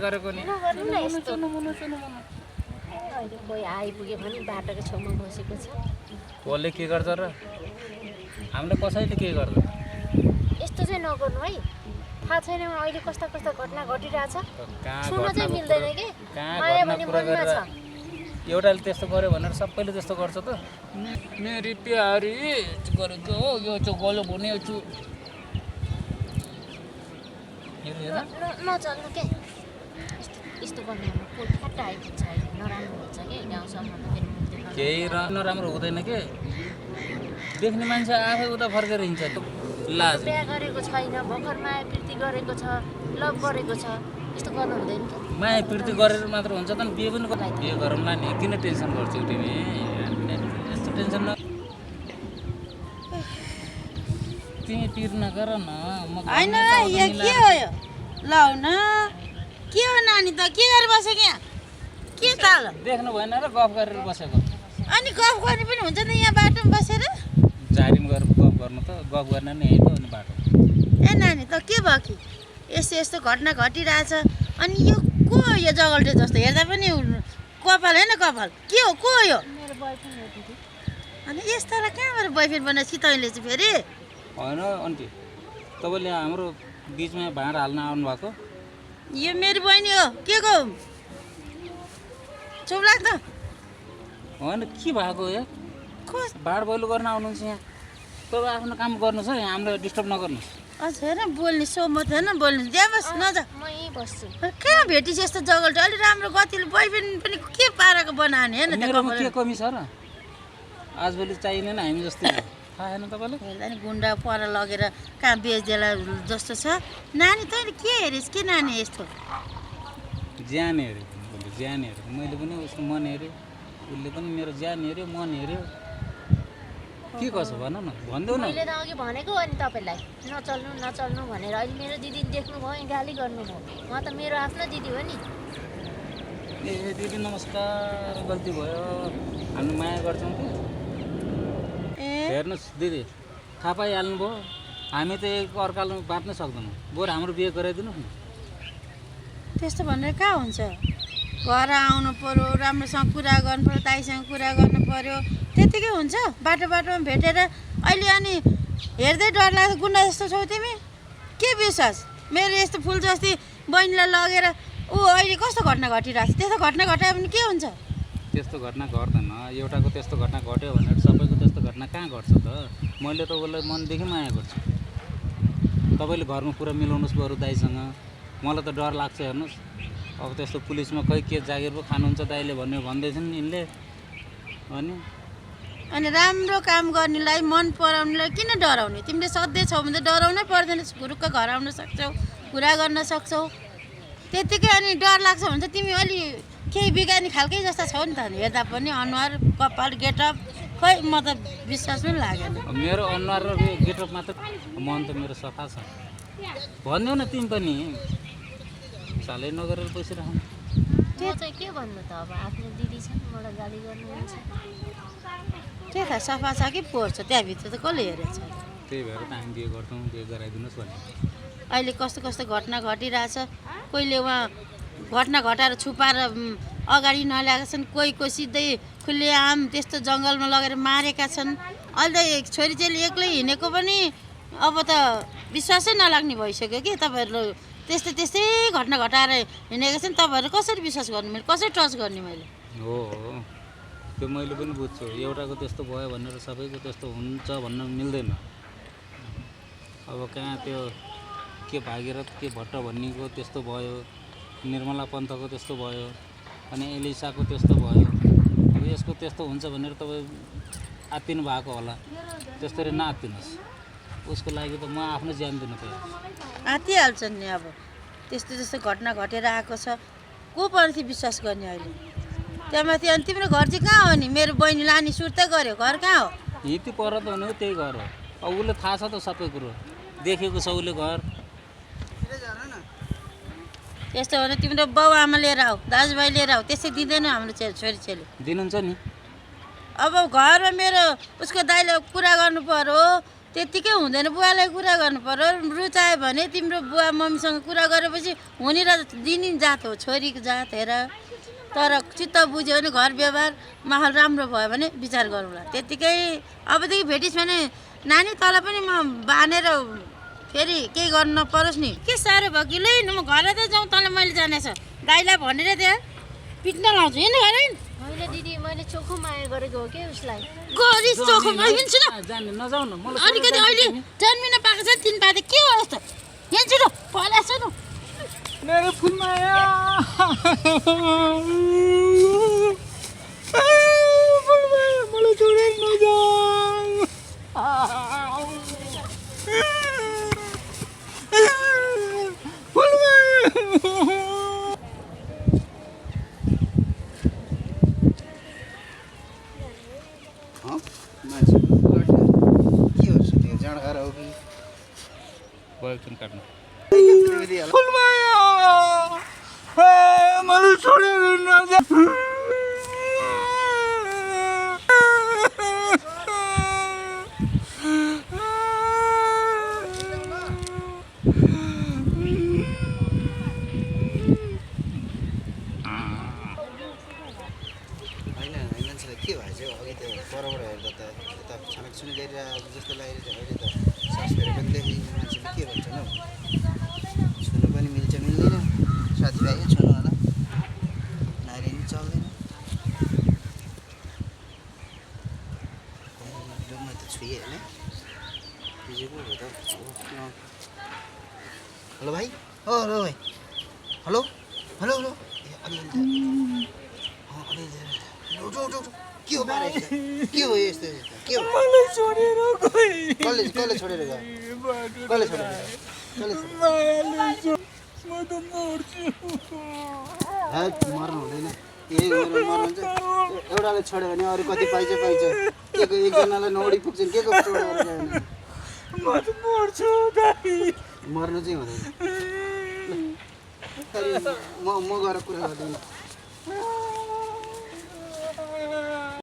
गरेको नि नगर्नु न यस्तो अहिले कोही आइपुग्यो भने बाटोको छेउमा बसेको छ कसले के गर्छ र हामीले कसैले के गर्छ यस्तो चाहिँ नगर्नु है थाहा छैन अहिले कस्ता कस्ता घटना घटिरहेछ कहाँ सुन्न चाहिँ मिल्दैन कि कहाँ माया घटना भने कुरा मनमा गरेर छ एउटाले त्यस्तो गर्यो भनेर सबैले त्यस्तो गर्छ त मेरी प्यारी गरेको हो यो चाहिँ गलो भने छु नचल्नु के यस्तो गर्ने हाम्रो कोही फ्याट आइपुग्छ अहिले नराम्रो हुन्छ कि गाउँसम्म त फेरि मिल्दैन केही नराम्रो हुँदैन के देख्ने मान्छे आफै उता फर्केर हिँड्छ लाज बिहा गरेको छैन भर्खर माया प्रीति गरेको छ लभ गरेको छ यस्तो गर्नु हुँदैन कि माया प्रीति गरेर मात्र हुन्छ त बिहे पनि बिहे गरौँला नि किन टेन्सन गर्छौ तिमी यस्तो टेन्सन न तिमी पिर नगर न म होइन यो के हो यो लौ न के हो नानी त के गरेर बसेको यहाँ के ताल देख्नु भएन र गफ गरेर बसेको अनि गफ गर्ने पनि हुन्छ नि यहाँ बाटोमा बसेर झारीमा गएर गफ गर्नु त गफ गर्न नै होइन अनि बाटो ए नानी त के भयो कि यस्तो यस्तो घटना घटिरहेछ अनि यो को हो यो जगल्टे जस्तो हेर्दा पनि कपाल होइन कपाल के हो को हो यो मेरो बोयफ्रेन्ड हो दिदी अनि यस्तोलाई कहाँबाट बोयफ्रेन्ड बनाएछ कि तैँले चाहिँ फेरि होइन अन्टी तपाईँले हाम्रो बिचमा भाँड हाल्न आउनुभएको यो मेरो बहिनी हो के को चुप लाग त होइन के भएको यो कस भाँड पहिलो गर्न आउनुहुन्छ यहाँ तपाईँ आफ्नो काम गर्नुहोस् है हामीलाई डिस्टर्ब नगर्नुहोस् अझ हेर बोल्ने सोमत हेर बोल्ने त्यहाँ बस नजा म यहीँ बस्छु कहाँ भेटिस् यस्तो जगल्टे अलिक राम्रो गतिले बोयफ्रेन्ड पनि के पाराको बनाउने हेर्न त मेरोमा के कमी छ र आजभोलि चाहिँदैन हामी जस्तै थाहा छैन तपाईँलाई हेर्दा नि गुन्डा पर लगेर कहाँ बेचदेला जस्तो छ नानी तैँले के हेरेस् के नानी यस्तो ज्यान हेऱ्यो उसले ज्यान हेऱ्यो मैले पनि उसको मन हेऱ्यो उसले पनि मेरो ज्यान हेऱ्यो मन हेऱ्यो के कसो भन न भनिदेऊ न मैले त अघि भनेको हो नि तपाईँलाई नचल्नु नचल्नु भनेर अहिले मेरो दिदी देख्नुभयो गाली गर्नुभयो म त मेरो आफ्नो दिदी हो नि ए दिदी नमस्कार गल्ती भयो हामी माया गर्छौँ कि ए हेर्नुहोस् दिदी थाहा पाइहाल्नुभयो हामी त एक अर्कालाई बाँच्न सक्दैनौँ बरु हाम्रो बिहे गराइदिनुहोस् न त्यस्तो भनेर कहाँ हुन्छ घर आउनु पर्यो राम्रोसँग कुरा गर्नु पर्यो दाइसँग कुरा गर्नु पर्यो त्यतिकै हुन्छ बाटो बाटोमा भेटेर अहिले अनि हेर्दै डर लाग्छ गुन्डा जस्तो छौ तिमी के विश्वास मेरो यस्तो फुल जस्ती बहिनीलाई लगेर ऊ अहिले कस्तो घटना घटिरहेको छ त्यस्तो घटना घटायो भने के हुन्छ त्यस्तो घटना घट्दैन एउटाको त्यस्तो घटना घट्यो भनेर सबैको त्यस्तो घटना कहाँ घट्छ त मैले त उसलाई मनदेखि माया गर्छु तपाईँले घरमा कुरा मिलाउनुहोस् बरु दाइसँग मलाई त डर लाग्छ हेर्नुहोस् अब त्यस्तो पुलिसमा खै के जागिर पो खानुहुन्छ दाइले भन्ने भन्दैछन् यिनले अनि राम्रो काम गर्नेलाई मन पराउनेलाई किन डराउने तिमीले सधैँ छौ भने त डराउनै पर्दैन गुरुक्क घर आउन सक्छौ कुरा गर्न सक्छौ त्यतिकै अनि डर लाग्छ भने त तिमी अलि केही बिगानी खालकै जस्ता छौ नि त हेर्दा पनि अनुहार कपाल गेटअप खै म त विश्वास पनि लागेन मेरो अनुहार र गेटअप मात्र मन त मेरो सफा छ भनिदेऊ न तिमी पनि सालै नगरेर बसिरहनु म चाहिँ के भन्नु त अब आफ्नो दिदी छ नि मलाई गाली गर्नुहुन्छ त्यही त सफा छ कि पोहोर छ त्यहाँभित्र त कसले हेरेछ त्यही भएर त हामी बिहे गर्छौँ बिहे गराइदिनुहोस् भने अहिले कस्तो कस्तो घटना घटिरहेछ कोहीले उहाँ घटना घटाएर छुपाएर अगाडि नल्याएका छन् कोही सिधै खुल्लेआम त्यस्तो जङ्गलमा लगेर मारेका छन् अहिले त छोरीचेली एक्लै हिँडेको पनि अब त विश्वासै नलाग्ने भइसक्यो कि तपाईँहरू त्यस्तै घटना घटाएर हिँडेको छ नि तपाईँहरू कसरी विश्वास गर्नु मैले कसरी ट्रस्ट गर्ने मैले हो त्यो मैले पनि बुझ्छु एउटाको त्यस्तो भयो भनेर सबैको त्यस्तो हुन्छ भन्न मिल्दैन अब कहाँ त्यो के भागीरथ के भट्ट भन्नेको त्यस्तो भयो निर्मला पन्तको त्यस्तो भयो अनि एलिसाको त्यस्तो भयो अब यसको त्यस्तो हुन्छ भनेर तपाईँ आत्तिनु भएको होला त्यसरी नआत्तिनुहोस् उसको लागि त म आफ्नो ज्यान दिनु तयार आत्तिहाल्छन् नि अब त्यस्तो घटना घटेर आएको छ को प्रति विश्वास गर्ने अहिले त्यहाँमाथि अनि तिम्रो घर चाहिँ कहाँ हो नि मेरो बहिनी लाने सुर्ता गऱ्यो घर कहाँ हो यति पर त हुने हो त्यही घर हो अब उसले थाहा छ त सबै कुरो देखेको छ उसले घर त्यस्तो भने तिम्रो बाउ आमा लिएर आऊ दाजुभाइ लिएर आऊ त्यसै दिँदैन हाम्रो छोरीचेली दिनुहुन्छ नि अब घरमा मेरो उसको दाइले कुरा गर्नु पर्यो त्यत्तिकै हुँदैन बुवालाई कुरा गर्नु पर्यो रुचायो भने तिम्रो बुवा मम्मीसँग कुरा गरेपछि हुने र दिने जात हो छोरीको जात हेर तर चित्त बुझ्यो भने घर व्यवहार माहौल राम्रो भयो भने विचार गरौँला त्यत्तिकै अबदेखि भेटिस् भने नानी तँलाई पनि म बानेर फेरि केही गर्नु नपरोस् नि के साह्रो भयो कि ल म घर त जाउँ तँलाई मैले जानेछ दाइलाई भनेर त्यहाँ पिट्न लाउँछु हिँड्नु घर मैले दिदी मैले चोखो माया गरेको हो कि उसलाई गरिस चोखो हिँड्छु न जाने नजाऊ न मलाई अलिकति अहिले जन्मिन पाएको छ 3 पाते के हो यस्तो हिँड्छु न पलाछ न मेरो फुलमाया मलाई छोडेर नजाऊ काट्नु मलाई छोडेर नजाऊ के भएछ अघि त्यो परबाट हेर्दा त यता छामेकछुनी गरिरहेको जस्तो लागेको अहिले त सासुहरू पनि देखि मान्छेले के भन्छ न छुनु पनि मिल्छ मिल्दैन साथीभाइ छुनु होला नारी नि चल्दैन डुम्मा त छुएँ होइन हिजोको हो त हेलो भाइ हेलो भाइ हेलो हेलो हेलो अलिअलि के हो बारे के हो यस्तो के हो मलाई छोडेर गए कसले छोडेर गयो कसले छोडेर गयो म त मर्छु मर्नु हुँदैन यही उमेरमा मर्नु हुन्छ एउटाले छोड्यो भने अरू कति पाइन्छ के को एकजनालाई नौडी पुग्छन् के को छोडेर गयो म त मर्छु दाइ मर्नु चाहिँ हुँदैन म गएर कुरा गर्दैन